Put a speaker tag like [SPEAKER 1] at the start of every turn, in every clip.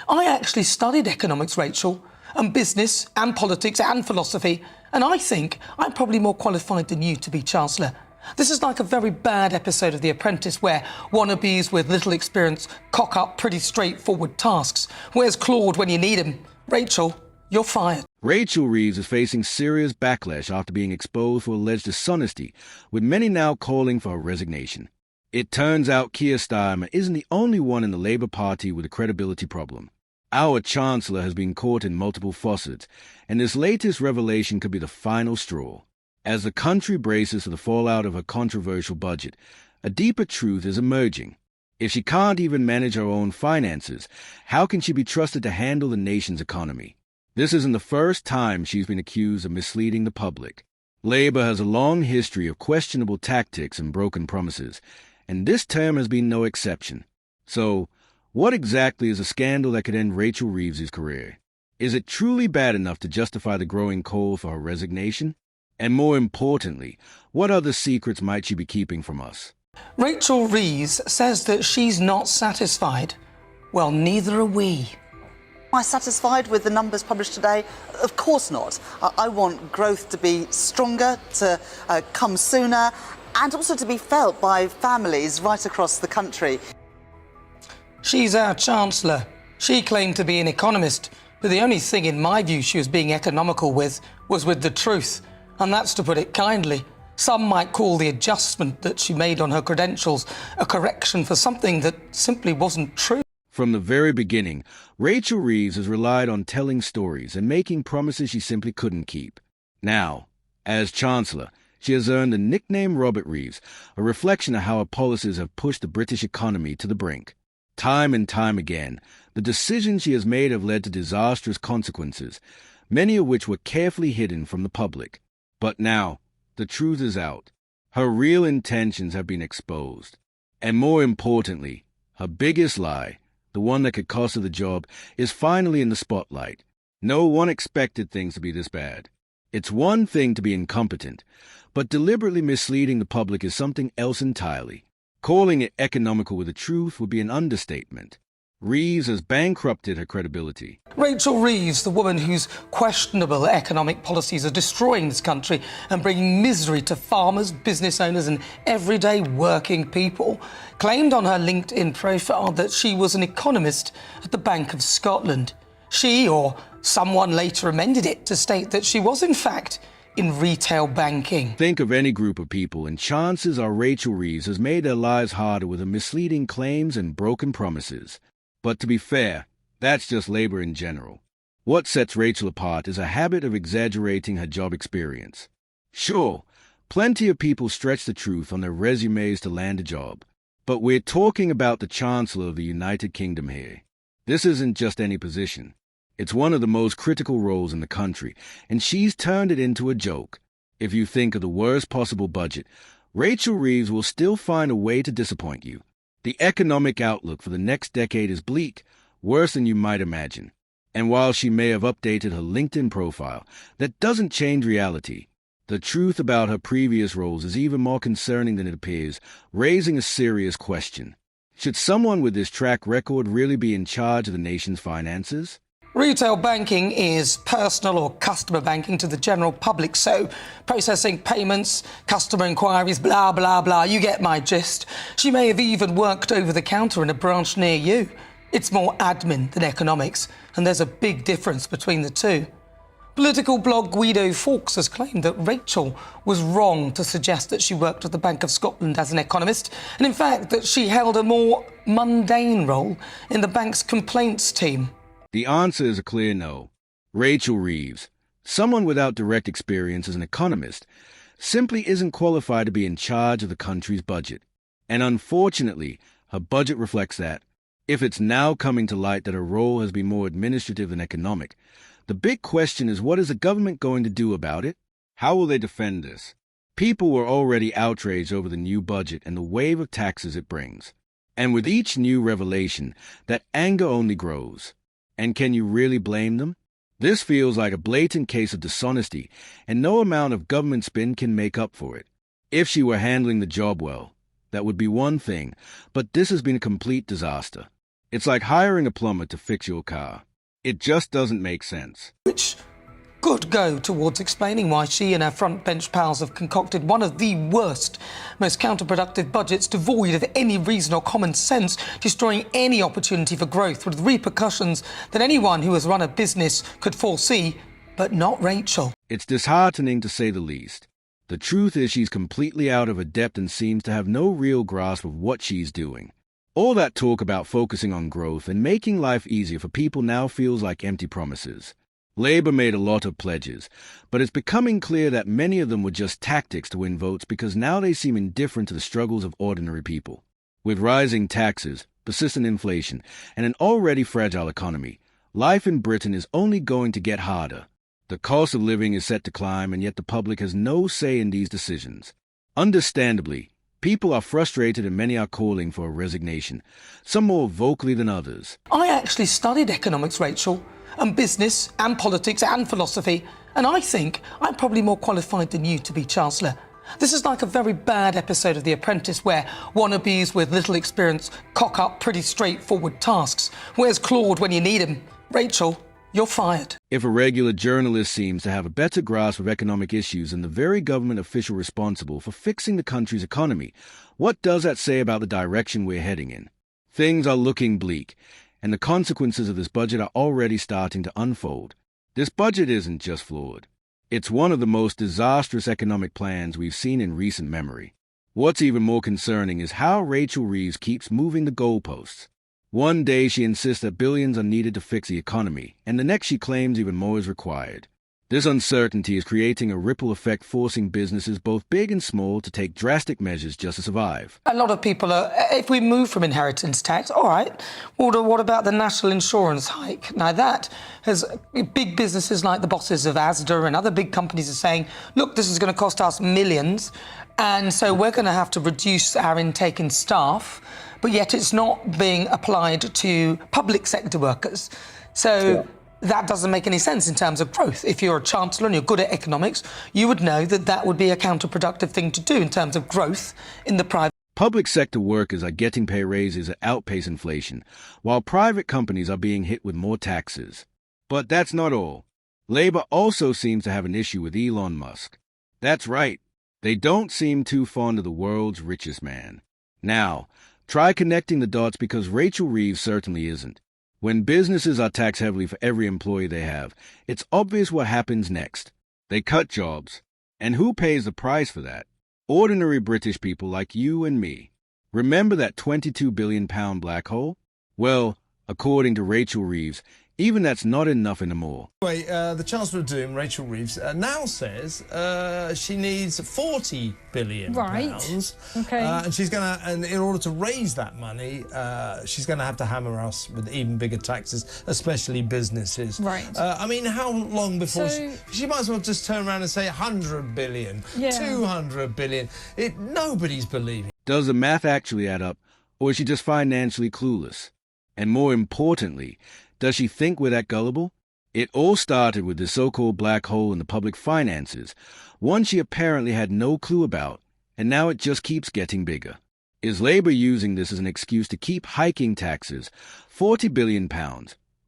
[SPEAKER 1] I actually studied economics, Rachel, and business and politics and philosophy, and I think I'm probably more qualified than you to be Chancellor. This is like a very bad episode of The Apprentice where wannabes with little experience cock up pretty straightforward tasks. Where's Claude when you need him? Rachel, you're fired.
[SPEAKER 2] Rachel Reeves is facing serious backlash after being exposed for alleged dishonesty, with many now calling for her resignation. It turns out Keir Starmer isn't the only one in the Labour Party with a credibility problem. Our Chancellor has been caught in multiple faucets, and this latest revelation could be the final straw. As the country braces for the fallout of her controversial budget, a deeper truth is emerging. If she can't even manage her own finances, how can she be trusted to handle the nation's economy? This isn't the first time she's been accused of misleading the public. Labour has a long history of questionable tactics and broken promises, and this term has been no exception. So, what exactly is a scandal that could end Rachel Reeves' career? Is it truly bad enough to justify the growing call for her resignation? And more importantly, what other secrets might she be keeping from us?
[SPEAKER 1] Rachel Reeves says that she's not satisfied. Well, neither are we.
[SPEAKER 3] Am I satisfied with the numbers published today? Of course not. I want growth to be stronger, to come sooner, and also to be felt by families right across the country.
[SPEAKER 1] She's our Chancellor. She claimed to be an economist, but the only thing in my view she was being economical with was with the truth. And that's to put it kindly. Some might call the adjustment that she made on her credentials a correction for something that simply wasn't true.
[SPEAKER 2] From the very beginning, Rachel Reeves has relied on telling stories and making promises she simply couldn't keep. Now, as Chancellor, she has earned the nickname Robert Reeves, a reflection of how her policies have pushed the British economy to the brink. Time and time again, the decisions she has made have led to disastrous consequences, many of which were carefully hidden from the public. But now, the truth is out. Her real intentions have been exposed. And more importantly, her biggest lie, the one that could cost her the job, is finally in the spotlight. No one expected things to be this bad. It's one thing to be incompetent, but deliberately misleading the public is something else entirely. Calling it economical with the truth would be an understatement. Reeves has bankrupted her credibility.
[SPEAKER 1] Rachel Reeves, the woman whose questionable economic policies are destroying this country and bringing misery to farmers, business owners and everyday working people, claimed on her LinkedIn profile that she was an economist at the Bank of Scotland. She, or someone later amended it to state that she was in fact in retail banking.
[SPEAKER 2] Think of any group of people, and chances are Rachel Reeves has made their lives harder with her misleading claims and broken promises. But to be fair, that's just Labour in general. What sets Rachel apart is a habit of exaggerating her job experience. Sure, plenty of people stretch the truth on their resumes to land a job. But we're talking about the Chancellor of the United Kingdom here. This isn't just any position. It's one of the most critical roles in the country, and she's turned it into a joke. If you think of the worst possible budget, Rachel Reeves will still find a way to disappoint you. The economic outlook for the next decade is bleak, worse than you might imagine. And while she may have updated her LinkedIn profile, that doesn't change reality. The truth about her previous roles is even more concerning than it appears, raising a serious question. Should someone with this track record really be in charge of the nation's finances?
[SPEAKER 1] Retail banking is personal or customer banking to the general public, so processing payments, customer inquiries, blah, blah, blah, you get my gist. She may have even worked over the counter in a branch near you. It's more admin than economics, and there's a big difference between the two. Political blog Guido Fawkes has claimed that Rachel was wrong to suggest that she worked at the Bank of Scotland as an economist, and in fact that she held a more mundane role in the bank's complaints team.
[SPEAKER 2] The answer is a clear no. Rachel Reeves, someone without direct experience as an economist, simply isn't qualified to be in charge of the country's budget. And unfortunately, her budget reflects that. If it's now coming to light that her role has been more administrative than economic, the big question is, what is the government going to do about it? How will they defend this? People were already outraged over the new budget and the wave of taxes it brings. And with each new revelation, that anger only grows. And can you really blame them? This feels like a blatant case of dishonesty, and no amount of government spin can make up for it. If she were handling the job well, that would be one thing, but this has been a complete disaster. It's like hiring a plumber to fix your car. It just doesn't make sense.
[SPEAKER 1] Which could go towards explaining why she and her front bench pals have concocted one of the worst, most counterproductive budgets devoid of any reason or common sense, destroying any opportunity for growth with repercussions that anyone who has run a business could foresee, but not Rachel.
[SPEAKER 2] It's disheartening to say the least. The truth is she's completely out of her depth and seems to have no real grasp of what she's doing. All that talk about focusing on growth and making life easier for people now feels like empty promises. Labour made a lot of pledges, but it's becoming clear that many of them were just tactics to win votes because now they seem indifferent to the struggles of ordinary people. With rising taxes, persistent inflation, and an already fragile economy, life in Britain is only going to get harder. The cost of living is set to climb, and yet the public has no say in these decisions. Understandably, people are frustrated and many are calling for a resignation, some more vocally than others.
[SPEAKER 1] I actually studied economics, Rachel, and business and politics and philosophy, and I think I'm probably more qualified than you to be Chancellor. This is like a very bad episode of The Apprentice where wannabes with little experience cock up pretty straightforward tasks. Where's Claude when you need him? Rachel, you're fired.
[SPEAKER 2] If a regular journalist seems to have a better grasp of economic issues than the very government official responsible for fixing the country's economy, what does that say about the direction we're heading in? Things are looking bleak, and the consequences of this budget are already starting to unfold. This budget isn't just flawed. It's one of the most disastrous economic plans we've seen in recent memory. What's even more concerning is how Rachel Reeves keeps moving the goalposts. One day she insists that billions are needed to fix the economy, and the next she claims even more is required. This uncertainty is creating a ripple effect, forcing businesses both big and small to take drastic measures just to survive.
[SPEAKER 1] A lot of people are, if we move from inheritance tax, all right, well, what about the national insurance hike? Now that has big businesses like the bosses of Asda and other big companies are saying, look, this is going to cost us millions, and so we're going to have to reduce our intake in staff, but yet it's not being applied to public sector workers. So that doesn't make any sense in terms of growth. If you're a chancellor and you're good at economics, you would know that that would be a counterproductive thing to do in terms of growth in the private.
[SPEAKER 2] Public sector workers are getting pay raises that outpace inflation, while private companies are being hit with more taxes. But that's not all. Labour also seems to have an issue with Elon Musk. That's right. They don't seem too fond of the world's richest man. Now, try connecting the dots, because Rachel Reeves certainly isn't. When businesses are taxed heavily for every employee they have, it's obvious what happens next. They cut jobs. And who pays the price for that? Ordinary British people like you and me. Remember that £22 billion black hole? Well, according to Rachel Reeves, even that's not enough anymore.
[SPEAKER 4] Anyway, the Chancellor of Doom, Rachel Reeves, now says she needs £40 billion.
[SPEAKER 5] Right. Okay.
[SPEAKER 4] And she's going to, and in order to raise that money, she's going to have to hammer us with even bigger taxes, especially businesses.
[SPEAKER 5] Right.
[SPEAKER 4] I mean, how long before
[SPEAKER 5] So,
[SPEAKER 4] she might as well just turn around and say 100 billion,
[SPEAKER 5] Yeah.
[SPEAKER 4] 200 billion. Nobody's believing.
[SPEAKER 2] Does the math actually add up, or is she just financially clueless? And more importantly, does she think we're that gullible? It all started with this so-called black hole in the public finances, one she apparently had no clue about, and now it just keeps getting bigger. Is Labour using this as an excuse to keep hiking taxes? £40 billion,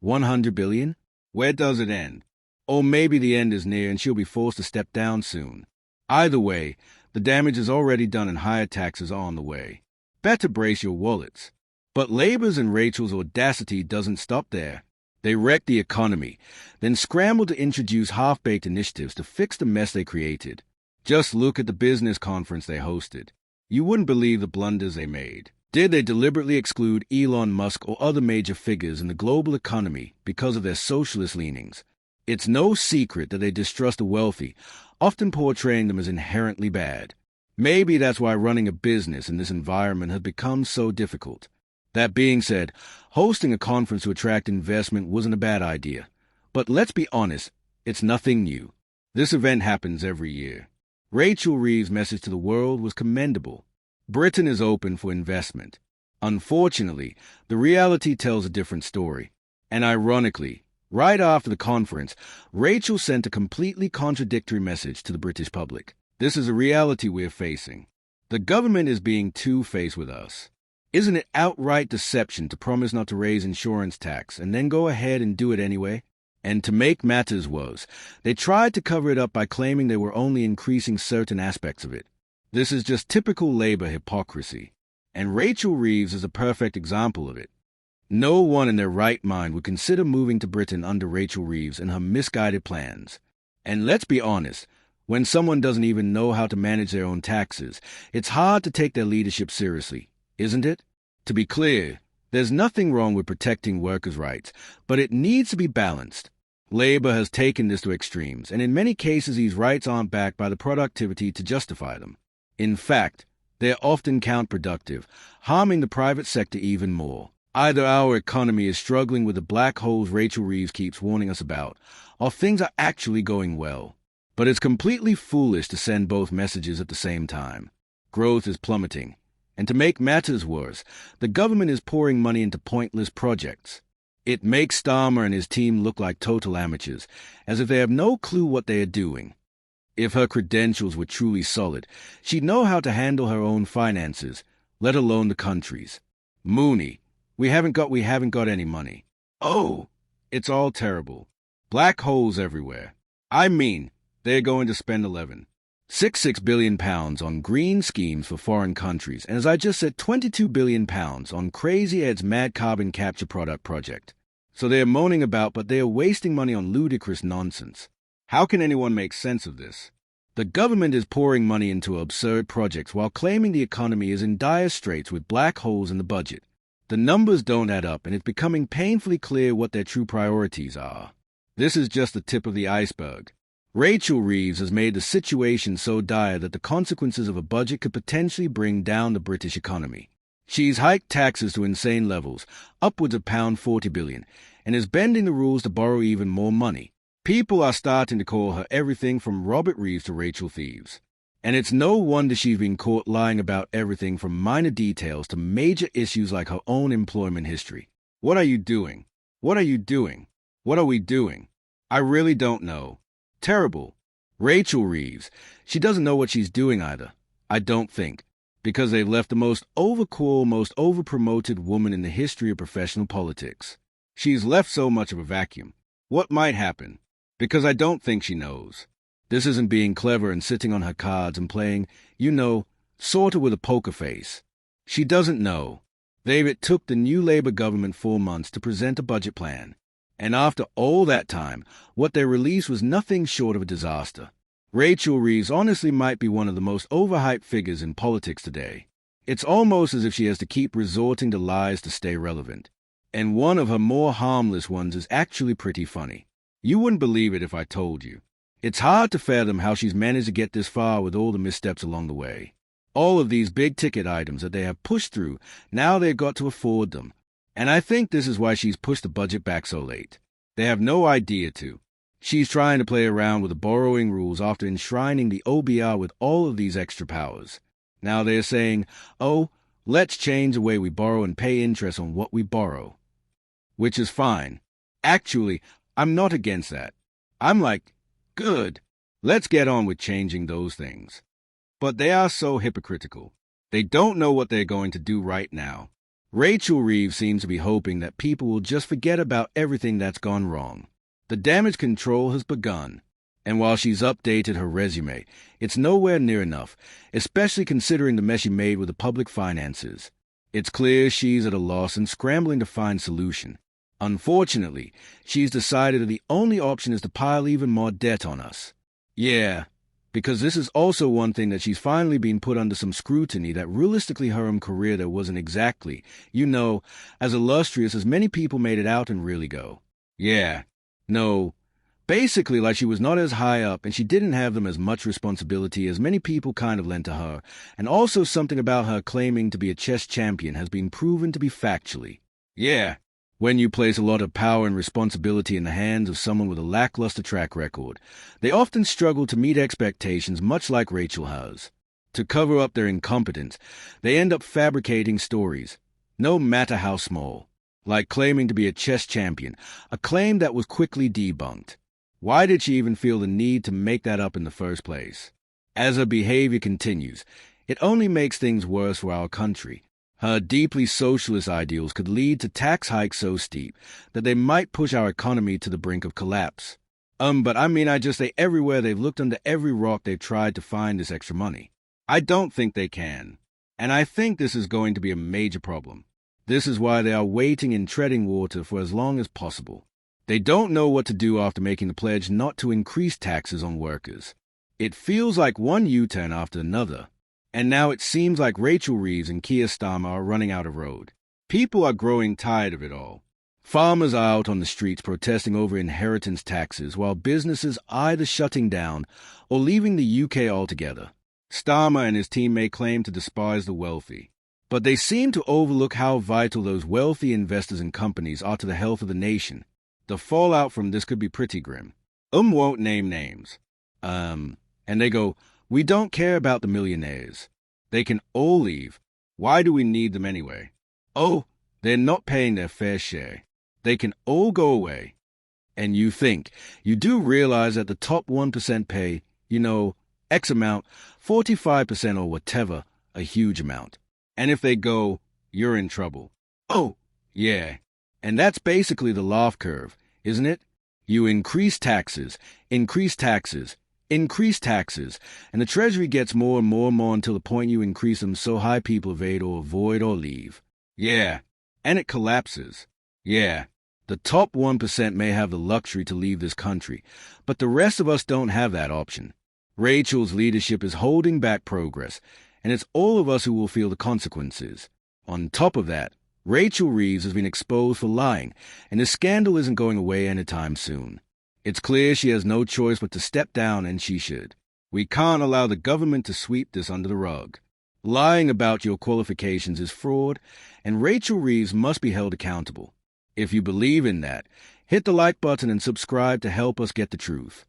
[SPEAKER 2] 100 billion? Where does it end? Or maybe the end is near and she'll be forced to step down soon. Either way, the damage is already done and higher taxes are on the way. Better brace your wallets. But Labour's and Rachel's audacity doesn't stop there. They wrecked the economy, then scrambled to introduce half-baked initiatives to fix the mess they created. Just look at the business conference they hosted. You wouldn't believe the blunders they made. Did they deliberately exclude Elon Musk or other major figures in the global economy because of their socialist leanings? It's no secret that they distrust the wealthy, often portraying them as inherently bad. Maybe that's why running a business in this environment has become so difficult. That being said, hosting a conference to attract investment wasn't a bad idea. But let's be honest, it's nothing new. This event happens every year. Rachel Reeves' message to the world was commendable. Britain is open for investment. Unfortunately, the reality tells a different story. And ironically, right after the conference, Rachel sent a completely contradictory message to the British public. This is a reality we're facing. The government is being two-faced with us. Isn't it outright deception to promise not to raise insurance tax and then go ahead and do it anyway? And to make matters worse, they tried to cover it up by claiming they were only increasing certain aspects of it. This is just typical Labour hypocrisy. And Rachel Reeves is a perfect example of it. No one in their right mind would consider moving to Britain under Rachel Reeves and her misguided plans. And let's be honest, when someone doesn't even know how to manage their own taxes, it's hard to take their leadership seriously, isn't it? To be clear, there's nothing wrong with protecting workers' rights, but it needs to be balanced. Labour has taken this to extremes, and in many cases these rights aren't backed by the productivity to justify them. In fact, they're often counterproductive, harming the private sector even more. Either our economy is struggling with the black holes Rachel Reeves keeps warning us about, or things are actually going well. But it's completely foolish to send both messages at the same time. Growth is plummeting, and to make matters worse, the government is pouring money into pointless projects. It makes Starmer and his team look like total amateurs, as if they have no clue what they are doing. If her credentials were truly solid, she'd know how to handle her own finances, let alone the country's. Mooney, we haven't got any money. Oh, it's all terrible. Black holes everywhere. I mean, they're going to spend 11.66 billion pounds on green schemes for foreign countries, and as I just said, 22 billion pounds on Crazy Ed's mad carbon capture product project. So they're moaning about, but they are wasting money on ludicrous nonsense. How can anyone make sense of this? The government is pouring money into absurd projects while claiming the economy is in dire straits with black holes in the budget. The numbers don't add up, and it's becoming painfully clear what their true priorities are. This is just the tip of the iceberg. Rachel Reeves has made the situation so dire that the consequences of a budget could potentially bring down the British economy. She's hiked taxes to insane levels, upwards of £40 billion, and is bending the rules to borrow even more money. People are starting to call her everything from Robert Reeves to Rachel Thieves. And it's no wonder she's been caught lying about everything from minor details to major issues like her own employment history. What are you doing? What are you doing? What are we doing? I really don't know. Terrible. Rachel Reeves. She doesn't know what she's doing either. I don't think. Because they've left the most overcool, most overpromoted woman in the history of professional politics. She's left so much of a vacuum. What might happen? Because I don't think she knows. This isn't being clever and sitting on her cards and playing, sort of with a poker face. She doesn't know. It took the new Labour government 4 months to present a budget plan. And after all that time, what they released was nothing short of a disaster. Rachel Reeves honestly might be one of the most overhyped figures in politics today. It's almost as if she has to keep resorting to lies to stay relevant. And one of her more harmless ones is actually pretty funny. You wouldn't believe it if I told you. It's hard to fathom how she's managed to get this far with all the missteps along the way. All of these big-ticket items that they have pushed through, now they've got to afford them. And I think this is why she's pushed the budget back so late. They have no idea to. She's trying to play around with the borrowing rules after enshrining the OBR with all of these extra powers. Now they're saying, oh, let's change the way we borrow and pay interest on what we borrow. Which is fine. Actually, I'm not against that. I'm like, good. Let's get on with changing those things. But they are so hypocritical. They don't know what they're going to do right now. Rachel Reeves seems to be hoping that people will just forget about everything that's gone wrong. The damage control has begun. And while she's updated her resume, it's nowhere near enough, especially considering the mess she made with the public finances. It's clear she's at a loss and scrambling to find a solution. Unfortunately, she's decided that the only option is to pile even more debt on us. Yeah, because this is also one thing that she's finally been put under some scrutiny that realistically her own career there wasn't exactly, as illustrious as many people made it out and really go. Yeah, no, basically like she was not as high up and she didn't have them as much responsibility as many people kind of lent to her, and also something about her claiming to be a chess champion has been proven to be factually. Yeah. When you place a lot of power and responsibility in the hands of someone with a lackluster track record, they often struggle to meet expectations much like Rachel has. To cover up their incompetence, they end up fabricating stories, no matter how small, like claiming to be a chess champion, a claim that was quickly debunked. Why did she even feel the need to make that up in the first place? As her behavior continues, it only makes things worse for our country. Her deeply socialist ideals could lead to tax hikes so steep that they might push our economy to the brink of collapse. But I just say everywhere they've looked under every rock they've tried to find this extra money. I don't think they can. And I think this is going to be a major problem. This is why they are waiting and treading water for as long as possible. They don't know what to do after making the pledge not to increase taxes on workers. It feels like one U-turn after another. And now it seems like Rachel Reeves and Keir Starmer are running out of road. People are growing tired of it all. Farmers are out on the streets protesting over inheritance taxes, while businesses are either shutting down or leaving the UK altogether. Starmer and his team may claim to despise the wealthy, but they seem to overlook how vital those wealthy investors and companies are to the health of the nation. The fallout from this could be pretty grim. Won't name names. And they go, "We don't care about the millionaires. They can all leave. Why do we need them anyway? Oh, they're not paying their fair share. They can all go away." And you do realize that the top 1% pay, X amount, 45% or whatever, a huge amount. And if they go, you're in trouble. Oh, yeah. And that's basically the laugh curve, isn't it? You increase taxes, and the Treasury gets more and more and more until the point you increase them so high people evade or avoid or leave. Yeah. And it collapses. Yeah. The top 1% may have the luxury to leave this country, but the rest of us don't have that option. Rachel's leadership is holding back progress, and it's all of us who will feel the consequences. On top of that, Rachel Reeves has been exposed for lying, and the scandal isn't going away anytime soon. It's clear she has no choice but to step down, and she should. We can't allow the government to sweep this under the rug. Lying about your qualifications is fraud, and Rachel Reeves must be held accountable. If you believe in that, hit the like button and subscribe to help us get the truth.